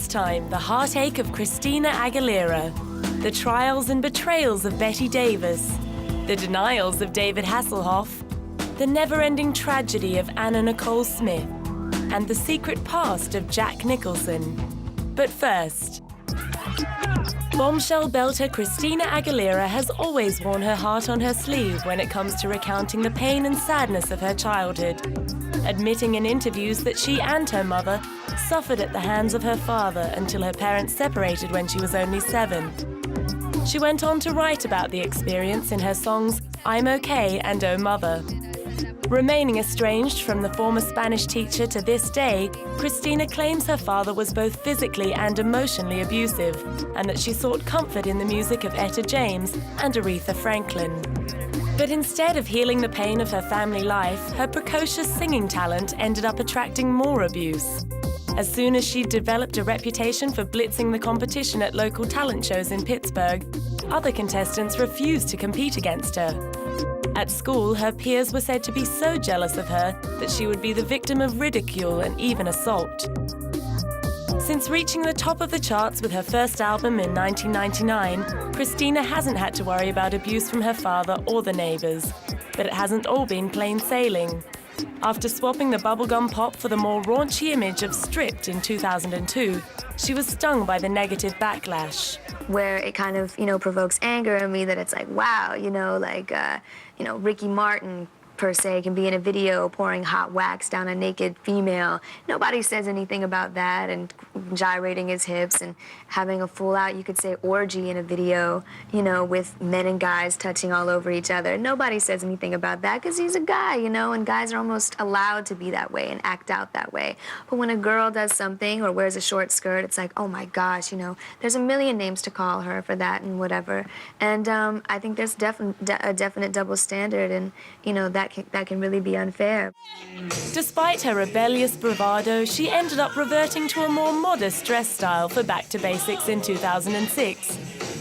time, the heartache of Christina Aguilera, the trials and betrayals of Betty Davis, the denials of David Hasselhoff, the never-ending tragedy of Anna Nicole Smith, and the secret past of Jack Nicholson. But first, bombshell belter Christina Aguilera has always worn her heart on her sleeve when it comes to recounting the pain and sadness of her childhood, admitting in interviews that she and her mother suffered at the hands of her father until her parents separated when she was only 7. She went on to write about the experience in her songs I'm Okay and Oh Mother. Remaining estranged from the former Spanish teacher to this day, Christina claims her father was both physically and emotionally abusive, and that she sought comfort in the music of Etta James and Aretha Franklin. But instead of healing the pain of her family life, her precocious singing talent ended up attracting more abuse. As soon as she developed a reputation for blitzing the competition at local talent shows in Pittsburgh, other contestants refused to compete against her. At school, her peers were said to be so jealous of her that she would be the victim of ridicule and even assault. Since reaching the top of the charts with her first album in 1999, Christina hasn't had to worry about abuse from her father or the neighbors. But it hasn't all been plain sailing. After swapping the bubblegum pop for the more raunchy image of Stripped in 2002, she was stung by the negative backlash. Where it kind of, provokes anger in me that it's like, wow, Ricky Martin, per se, can be in a video pouring hot wax down a naked female. Nobody says anything about that, and gyrating his hips and having a full-out, you could say, orgy in a video, with men and guys touching all over each other. Nobody says anything about that because he's a guy, and guys are almost allowed to be that way and act out that way. But when a girl does something or wears a short skirt, it's like, oh my gosh, there's a million names to call her for that and whatever. And I think there's a definite double standard, and, that can really be unfair. Despite her rebellious bravado, she ended up reverting to a more modest dress style for Back to Basics in 2006.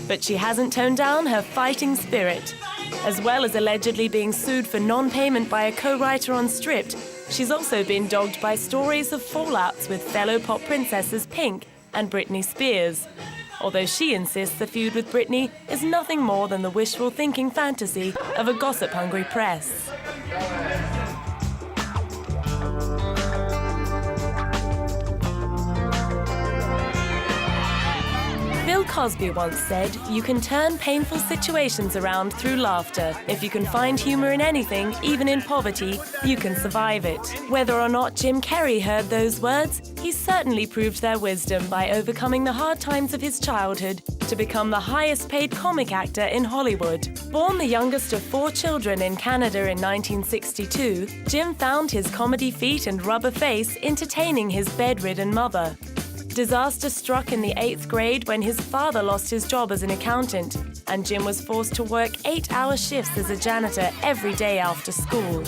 But she hasn't toned down her fighting spirit. As well as allegedly being sued for non-payment by a co-writer on Stripped, she's also been dogged by stories of fallouts with fellow pop princesses Pink and Britney Spears. Although she insists the feud with Britney is nothing more than the wishful thinking fantasy of a gossip-hungry press. Bill Cosby once said, "You can turn painful situations around through laughter. If you can find humor in anything, even in poverty, you can survive it." Whether or not Jim Carrey heard those words, he certainly proved their wisdom by overcoming the hard times of his childhood to become the highest-paid comic actor in Hollywood. Born the youngest of 4 children in Canada in 1962, Jim found his comedy feet and rubber face entertaining his bedridden mother. Disaster struck in the 8th grade when his father lost his job as an accountant, and Jim was forced to work 8-hour shifts as a janitor every day after school.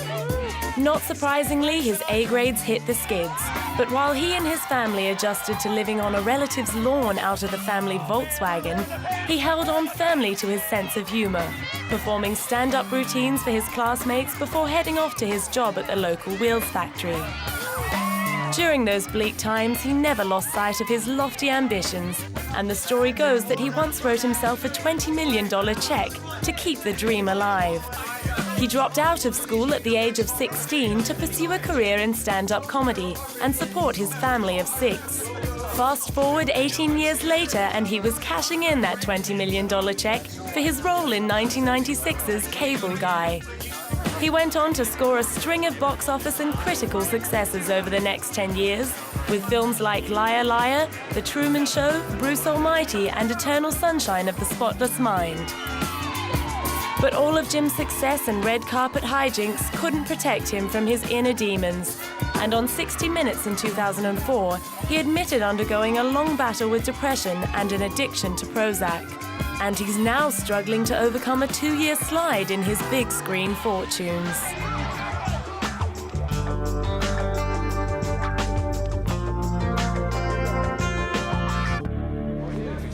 Not surprisingly, his A grades hit the skids. But while he and his family adjusted to living on a relative's lawn out of the family Volkswagen, he held on firmly to his sense of humor, performing stand-up routines for his classmates before heading off to his job at the local wheels factory. During those bleak times, he never lost sight of his lofty ambitions, and the story goes that he once wrote himself a $20 million check to keep the dream alive. He dropped out of school at the age of 16 to pursue a career in stand-up comedy and support his family of 6. Fast forward 18 years later, and he was cashing in that $20 million check for his role in 1996's Cable Guy. He went on to score a string of box office and critical successes over the next 10 years, with films like Liar Liar, The Truman Show, Bruce Almighty, and Eternal Sunshine of the Spotless Mind. But all of Jim's success and red carpet hijinks couldn't protect him from his inner demons. And on 60 Minutes in 2004, he admitted undergoing a long battle with depression and an addiction to Prozac. And he's now struggling to overcome a 2-year slide in his big screen fortunes.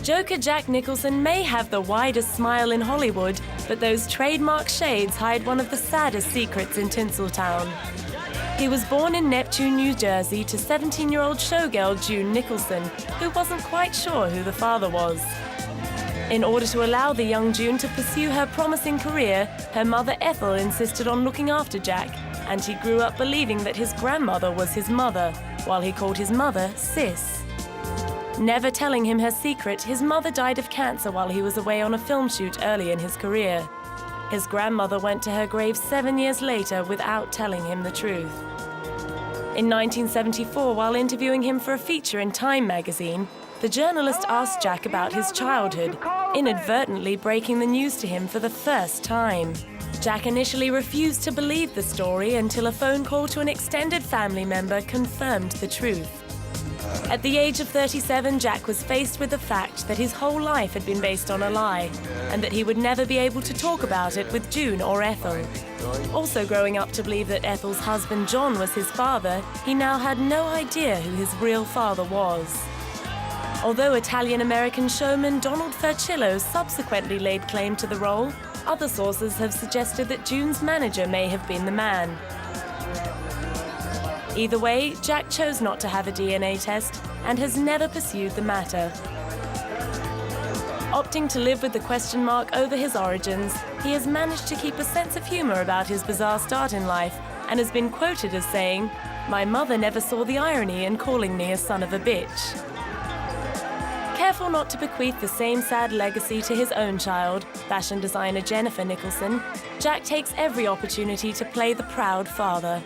Joker Jack Nicholson may have the widest smile in Hollywood, but those trademark shades hide one of the saddest secrets in Tinseltown. He was born in Neptune, New Jersey, to 17-year-old showgirl June Nicholson, who wasn't quite sure who the father was. In order to allow the young June to pursue her promising career, her mother Ethel insisted on looking after Jack, and he grew up believing that his grandmother was his mother, while he called his mother Sis. Never telling him her secret, his mother died of cancer while he was away on a film shoot early in his career. His grandmother went to her grave 7 years later without telling him the truth. In 1974, while interviewing him for a feature in Time magazine, the journalist asked Jack about his childhood, inadvertently breaking the news to him for the first time. Jack initially refused to believe the story until a phone call to an extended family member confirmed the truth. At the age of 37, Jack was faced with the fact that his whole life had been based on a lie, and that he would never be able to talk about it with June or Ethel. Also growing up to believe that Ethel's husband John was his father, he now had no idea who his real father was. Although Italian-American showman Donald Furcillo subsequently laid claim to the role, other sources have suggested that June's manager may have been the man. Either way, Jack chose not to have a DNA test and has never pursued the matter. Opting to live with the question mark over his origins, he has managed to keep a sense of humor about his bizarre start in life and has been quoted as saying, "My mother never saw the irony in calling me a son of a bitch." Careful not to bequeath the same sad legacy to his own child, fashion designer Jennifer Nicholson, Jack takes every opportunity to play the proud father.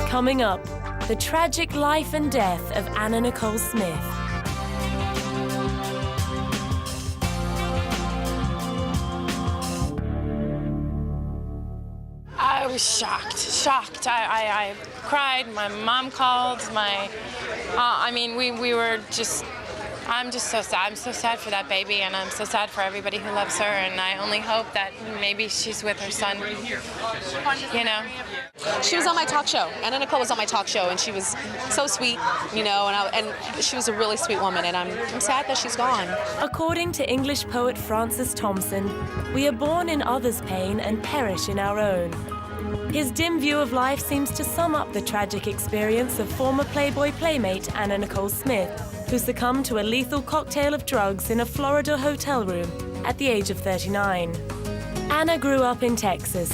Coming up, the tragic life and death of Anna Nicole Smith. I was shocked. I cried. My mom called. We were just. I'm just so sad. I'm so sad for that baby, and I'm so sad for everybody who loves her. And I only hope that maybe she's with her son. You know. She was on my talk show. Anna Nicole was on my talk show, and she was so sweet, you know, and she was a really sweet woman, and I'm sad that she's gone. According to English poet Francis Thompson, we are born in others' pain and perish in our own. His dim view of life seems to sum up the tragic experience of former Playboy playmate Anna Nicole Smith, who succumbed to a lethal cocktail of drugs in a Florida hotel room at the age of 39. Anna grew up in Texas.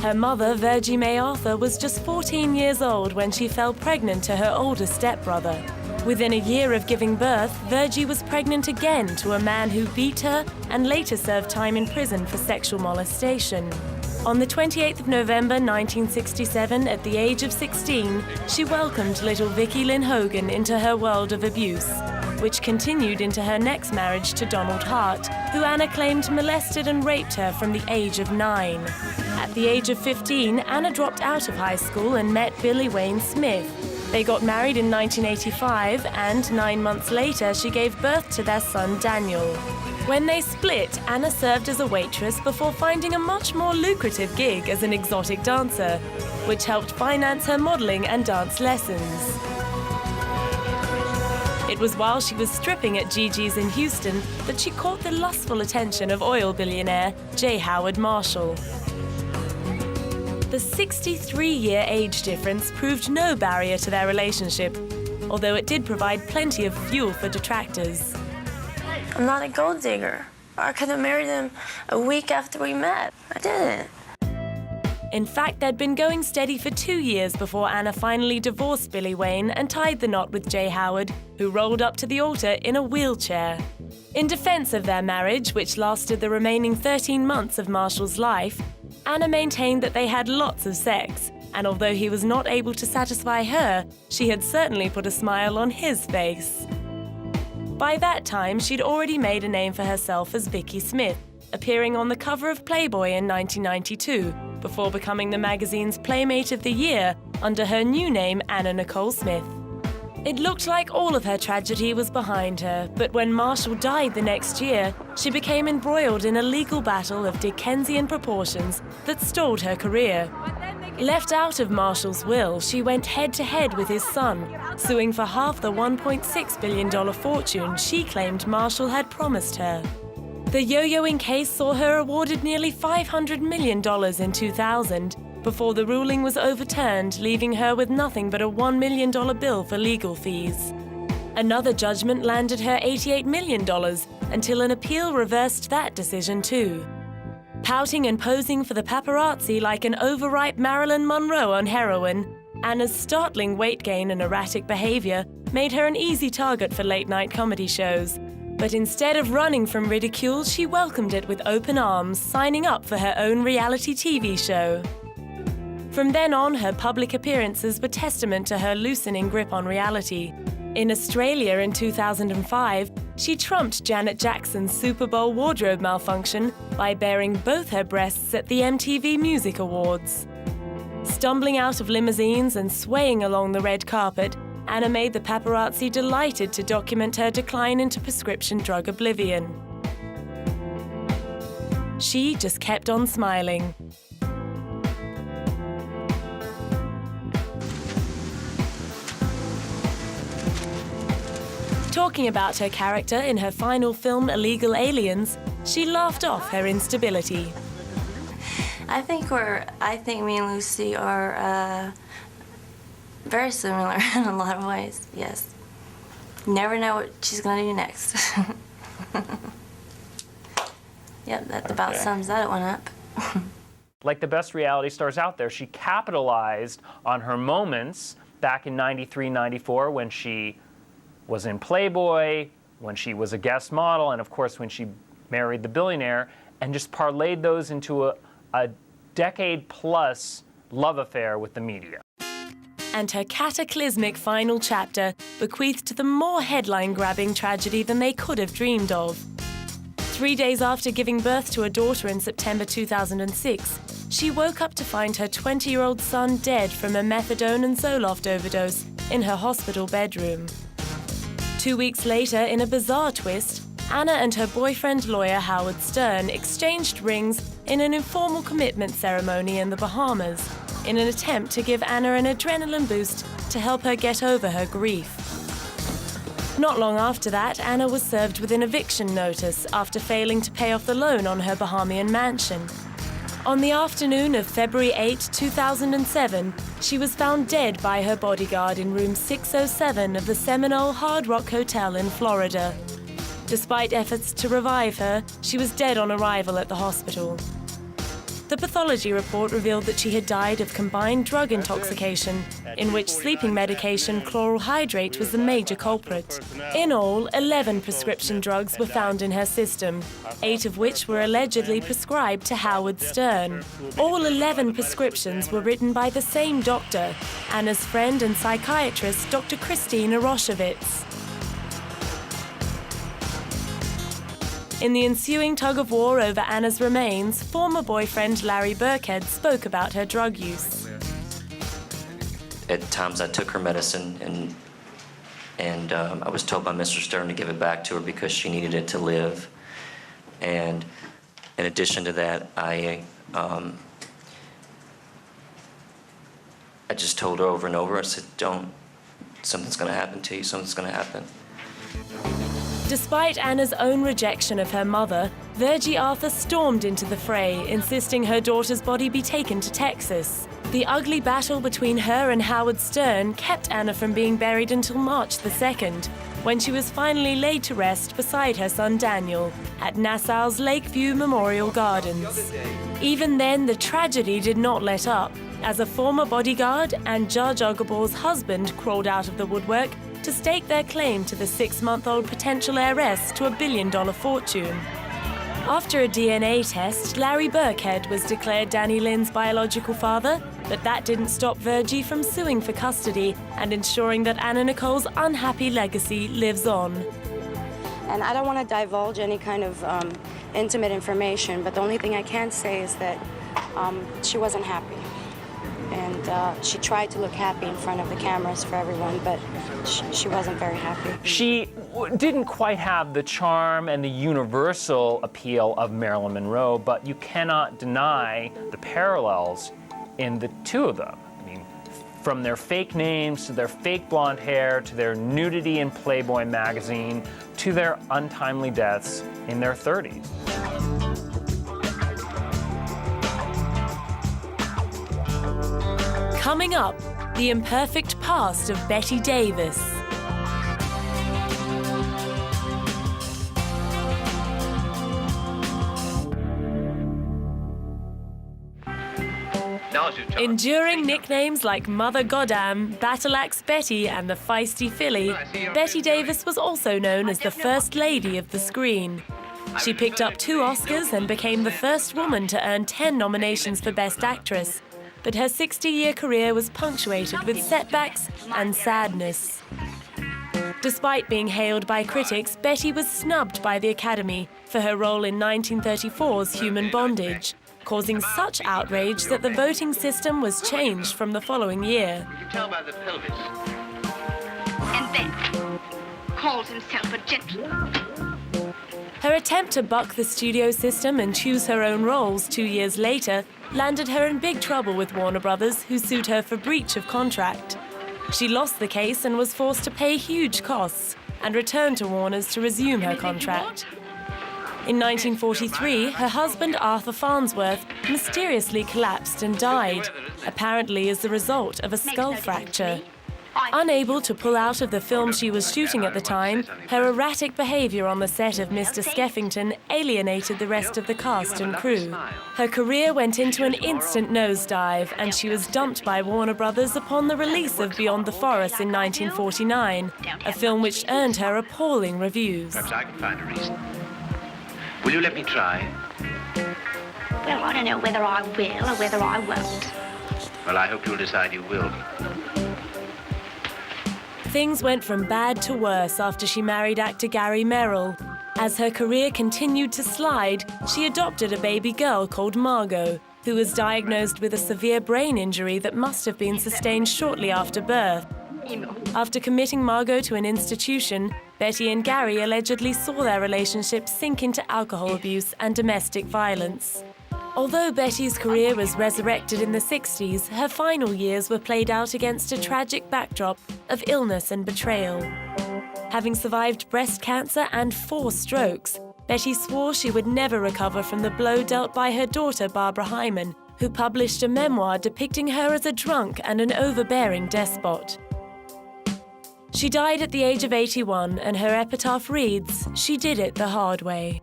Her mother, Virgie Mae Arthur, was just 14 years old when she fell pregnant to her older stepbrother. Within a year of giving birth, Virgie was pregnant again to a man who beat her and later served time in prison for sexual molestation. On the 28th of November 1967, at the age of 16, she welcomed little Vicky Lynn Hogan into her world of abuse, which continued into her next marriage to Donald Hart, who Anna claimed molested and raped her from the age of 9. At the age of 15, Anna dropped out of high school and met Billy Wayne Smith. They got married in 1985, and 9 months later, she gave birth to their son Daniel. When they split, Anna served as a waitress before finding a much more lucrative gig as an exotic dancer, which helped finance her modeling and dance lessons. It was while she was stripping at Gigi's in Houston that she caught the lustful attention of oil billionaire J. Howard Marshall. The 63-year age difference proved no barrier to their relationship, although it did provide plenty of fuel for detractors. I'm not a gold digger. I could have married him a week after we met. I didn't. In fact, they'd been going steady for 2 years before Anna finally divorced Billy Wayne and tied the knot with J. Howard, who rolled up to the altar in a wheelchair. In defense of their marriage, which lasted the remaining 13 months of Marshall's life, Anna maintained that they had lots of sex, and although he was not able to satisfy her, she had certainly put a smile on his face. By that time, she'd already made a name for herself as Vicky Smith, appearing on the cover of Playboy in 1992, before becoming the magazine's Playmate of the Year under her new name, Anna Nicole Smith. It looked like all of her tragedy was behind her, but when Marshall died the next year, she became embroiled in a legal battle of Dickensian proportions that stalled her career. But then they Left out of Marshall's will, she went head-to-head with his son, suing for half the $1.6 billion fortune she claimed Marshall had promised her. The yo-yoing case saw her awarded nearly $500 million in 2000, before the ruling was overturned, leaving her with nothing but a $1 million bill for legal fees. Another judgment landed her $88 million, until an appeal reversed that decision too. Pouting and posing for the paparazzi like an overripe Marilyn Monroe on heroin, Anna's startling weight gain and erratic behavior made her an easy target for late-night comedy shows. But instead of running from ridicule, she welcomed it with open arms, signing up for her own reality TV show. From then on, her public appearances were testament to her loosening grip on reality. In Australia in 2005, she trumped Janet Jackson's Super Bowl wardrobe malfunction by baring both her breasts at the MTV Music Awards. Stumbling out of limousines and swaying along the red carpet, Anna made the paparazzi delighted to document her decline into prescription drug oblivion. She just kept on smiling. Talking about her character in her final film, Illegal Aliens, she laughed off her instability. I think me and Lucy are very similar in a lot of ways, yes. You never know what she's gonna do next. Yep, that about sums that one up. Like the best reality stars out there, she capitalized on her moments back in '93, '94 when she was in Playboy, when she was a guest model, and of course when she married the billionaire, and just parlayed those into a decade-plus love affair with the media. And her cataclysmic final chapter bequeathed them more headline-grabbing tragedy than they could have dreamed of. 3 days after giving birth to a daughter in September 2006, she woke up to find her 20-year-old son dead from a methadone and Zoloft overdose in her hospital bedroom. 2 weeks later, in a bizarre twist, Anna and her boyfriend lawyer Howard Stern exchanged rings in an informal commitment ceremony in the Bahamas, in an attempt to give Anna an adrenaline boost to help her get over her grief. Not long after that, Anna was served with an eviction notice after failing to pay off the loan on her Bahamian mansion. On the afternoon of February 8, 2007, she was found dead by her bodyguard in room 607 of the Seminole Hard Rock Hotel in Florida. Despite efforts to revive her, she was dead on arrival at the hospital. The pathology report revealed that she had died of combined drug intoxication, in which sleeping medication chloral hydrate was the major culprit. In all, 11 prescription drugs were found in her system, 8 of which were allegedly prescribed to Howard Stern. All 11 prescriptions were written by the same doctor, Anna's friend and psychiatrist, Dr. Christina Roshevitz. In the ensuing tug-of-war over Anna's remains, former boyfriend Larry Burkhead spoke about her drug use. At times I took her medicine, and I was told by Mr. Stern to give it back to her because she needed it to live. And in addition to that, I just told her over and over, I said, don't, something's gonna happen to you, something's gonna happen. Despite Anna's own rejection of her mother, Virgie Arthur stormed into the fray, insisting her daughter's body be taken to Texas. The ugly battle between her and Howard Stern kept Anna from being buried until March the 2nd, when she was finally laid to rest beside her son Daniel at Nassau's Lakeview Memorial Gardens. Even then, the tragedy did not let up, as a former bodyguard and Judge Ugabor's husband crawled out of the woodwork to stake their claim to the 6-month-old potential heiress to a $1 billion fortune. After a DNA test, Larry Burkhead was declared Danny Lynn's biological father, but that didn't stop Virgie from suing for custody and ensuring that Anna Nicole's unhappy legacy lives on. And I don't want to divulge any kind of intimate information, but the only thing I can say is that she wasn't happy. And she tried to look happy in front of the cameras for everyone, but she wasn't very happy. She didn't quite have the charm and the universal appeal of Marilyn Monroe, but you cannot deny the parallels in the two of them. I mean, from their fake names to their fake blonde hair to their nudity in Playboy magazine to their untimely deaths in their 30s. Coming up, the imperfect past of Bette Davis. Enduring nicknames like Mother Goddam, Battle Axe Betty, and the Feisty Filly, Bette Davis was also known as the First Lady of the screen. She picked up 2 Oscars and became the first woman to earn 10 nominations for Best Actress. But her 60-year career was punctuated with setbacks and sadness. Despite being hailed by critics, Betty was snubbed by the Academy for her role in 1934's Human Bondage, causing such outrage that the voting system was changed from the following year. You can tell by the pelvis. And then calls himself a gentleman. Her attempt to buck the studio system and choose her own roles 2 years later landed her in big trouble with Warner Brothers, who sued her for breach of contract. She lost the case and was forced to pay huge costs and returned to Warner's to resume her contract. In 1943, her husband Arthur Farnsworth mysteriously collapsed and died, apparently as the result of a skull fracture. Unable to pull out of the film she was shooting at the time, her erratic behavior on the set of Mr. Skeffington alienated the rest of the cast and crew. Her career went into an instant nosedive, and she was dumped by Warner Brothers upon the release of Beyond the Forest in 1949, a film which earned her appalling reviews. Perhaps I can find a reason. Will you let me try? Well, I don't know whether I will or whether I won't. Well, I hope you'll decide you will. Things went from bad to worse after she married actor Gary Merrill. As her career continued to slide, she adopted a baby girl called Margot, who was diagnosed with a severe brain injury that must have been sustained shortly after birth. After committing Margot to an institution, Betty and Gary allegedly saw their relationship sink into alcohol abuse and domestic violence. Although Betty's career was resurrected in the 60s, her final years were played out against a tragic backdrop of illness and betrayal. Having survived breast cancer and 4 strokes, Betty swore she would never recover from the blow dealt by her daughter Barbara Hyman, who published a memoir depicting her as a drunk and an overbearing despot. She died at the age of 81, and her epitaph reads, "She did it the hard way."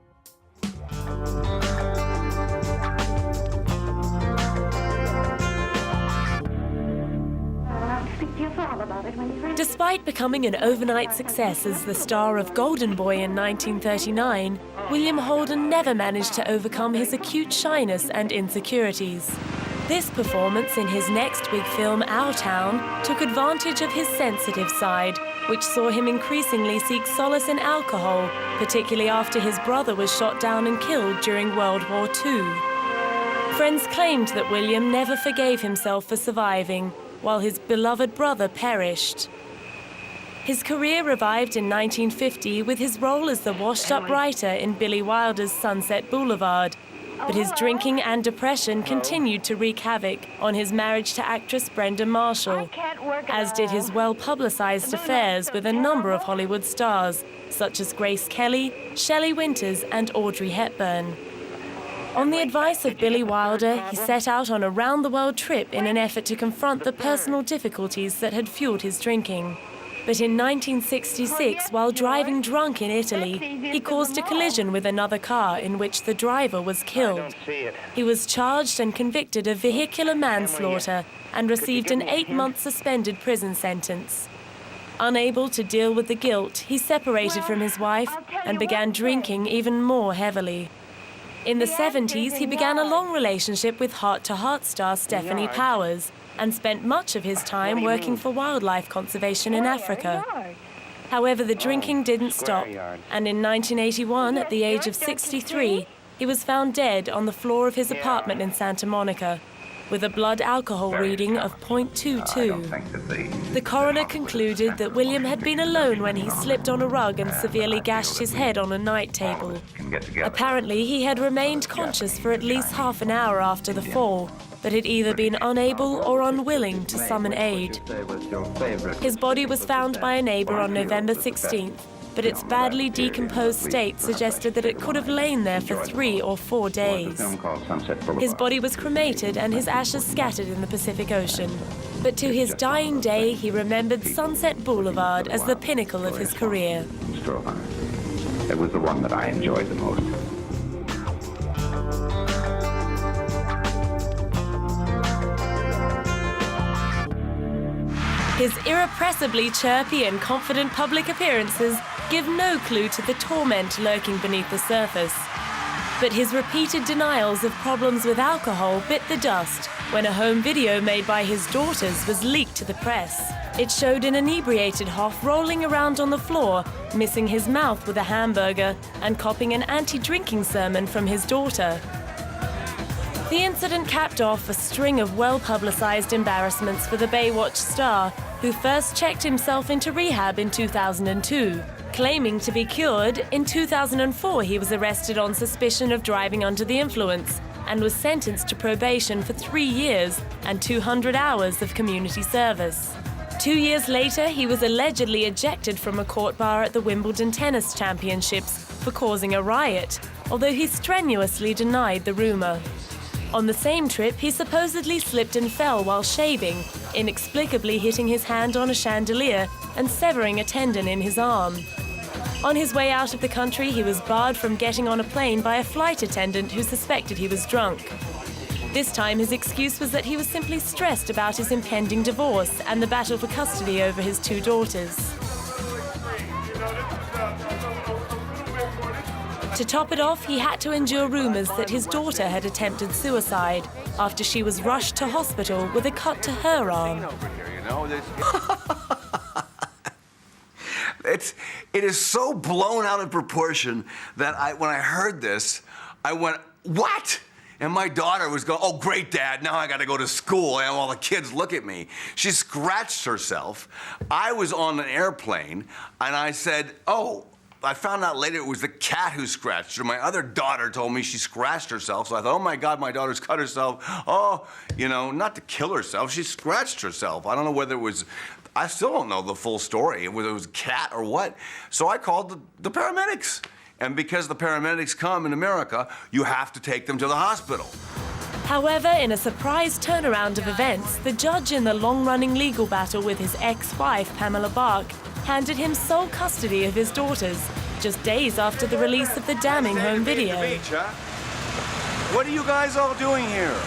Despite becoming an overnight success as the star of Golden Boy in 1939, William Holden never managed to overcome his acute shyness and insecurities. This performance in his next big film, Our Town, took advantage of his sensitive side, which saw him increasingly seek solace in alcohol, particularly after his brother was shot down and killed during World War II. Friends claimed that William never forgave himself for surviving, while his beloved brother perished. His career revived in 1950 with his role as the washed-up writer in Billy Wilder's Sunset Boulevard, but his drinking and depression continued to wreak havoc on his marriage to actress Brenda Marshall, as did his well-publicized affairs with a number of Hollywood stars, such as Grace Kelly, Shelley Winters, and Audrey Hepburn. On the advice of Billy Wilder, he set out on a round-the-world trip in an effort to confront the personal difficulties that had fueled his drinking. But in 1966, while driving drunk in Italy, he caused a collision with another car in which the driver was killed. He was charged and convicted of vehicular manslaughter and received an 8-month suspended prison sentence. Unable to deal with the guilt, he separated from his wife and began drinking even more heavily. In the 70s, he began a long relationship with Heart to Heart star Stephanie Powers, and spent much of his time working for wildlife conservation in Africa. However, the drinking didn't stop, and in 1981, at the age of 63, he was found dead on the floor of his apartment in Santa Monica, with a blood alcohol reading of 0.22. The coroner concluded that William had been alone when he slipped on a rug and severely gashed his head on a night table. Apparently, he had remained conscious for at least half an hour after the fall, but had either been unable or unwilling to summon aid. His body was found by a neighbor on November 16th, but its badly decomposed state suggested that it could have lain there for 3 or 4 days. His body was cremated and his ashes scattered in the Pacific Ocean. But to his dying day, he remembered Sunset Boulevard as the pinnacle of his career. It was the one that I enjoyed the most. His irrepressibly chirpy and confident public appearances give no clue to the torment lurking beneath the surface. But his repeated denials of problems with alcohol bit the dust when a home video made by his daughters was leaked to the press. It showed an inebriated Hoff rolling around on the floor, missing his mouth with a hamburger and copying an anti-drinking sermon from his daughter. The incident capped off a string of well-publicized embarrassments for the Baywatch star, who first checked himself into rehab in 2002. Claiming to be cured, in 2004 he was arrested on suspicion of driving under the influence and was sentenced to probation for 3 years and 200 hours of community service. 2 years later, he was allegedly ejected from a court bar at the Wimbledon Tennis Championships for causing a riot, although he strenuously denied the rumor. On the same trip, he supposedly slipped and fell while shaving, inexplicably hitting his hand on a chandelier and severing a tendon in his arm. On his way out of the country, he was barred from getting on a plane by a flight attendant who suspected he was drunk. This time, his excuse was that he was simply stressed about his impending divorce and the battle for custody over his 2 daughters. To top it off, he had to endure rumors that his daughter had attempted suicide after she was rushed to hospital with a cut to her arm. It is so blown out of proportion that when I heard this, I went, what? And my daughter was going, oh, great, Dad, now I got to go to school, and all the kids look at me. She scratched herself. I was on an airplane, and I said, oh, I found out later it was the cat who scratched her. My other daughter told me she scratched herself, so I thought, oh my God, my daughter's cut herself. Oh, you know, not to kill herself, she scratched herself. I don't know whether it was, I still don't know the full story, whether it was a cat or what. So I called the paramedics. And because the paramedics come in America, you have to take them to the hospital. However, in a surprise turnaround of events, the judge in the long-running legal battle with his ex-wife, Pamela Bark, handed him sole custody of his daughters, just days after the release of the damning home video. What are you guys all doing here?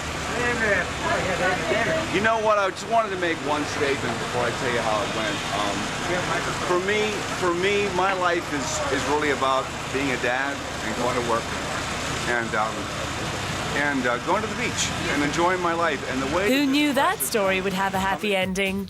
You know what, I just wanted to make one statement before I tell you how it went. For me, my life is really about being a dad and going to work and going to the beach and enjoying my life. And the way Who knew that story would have a happy ending?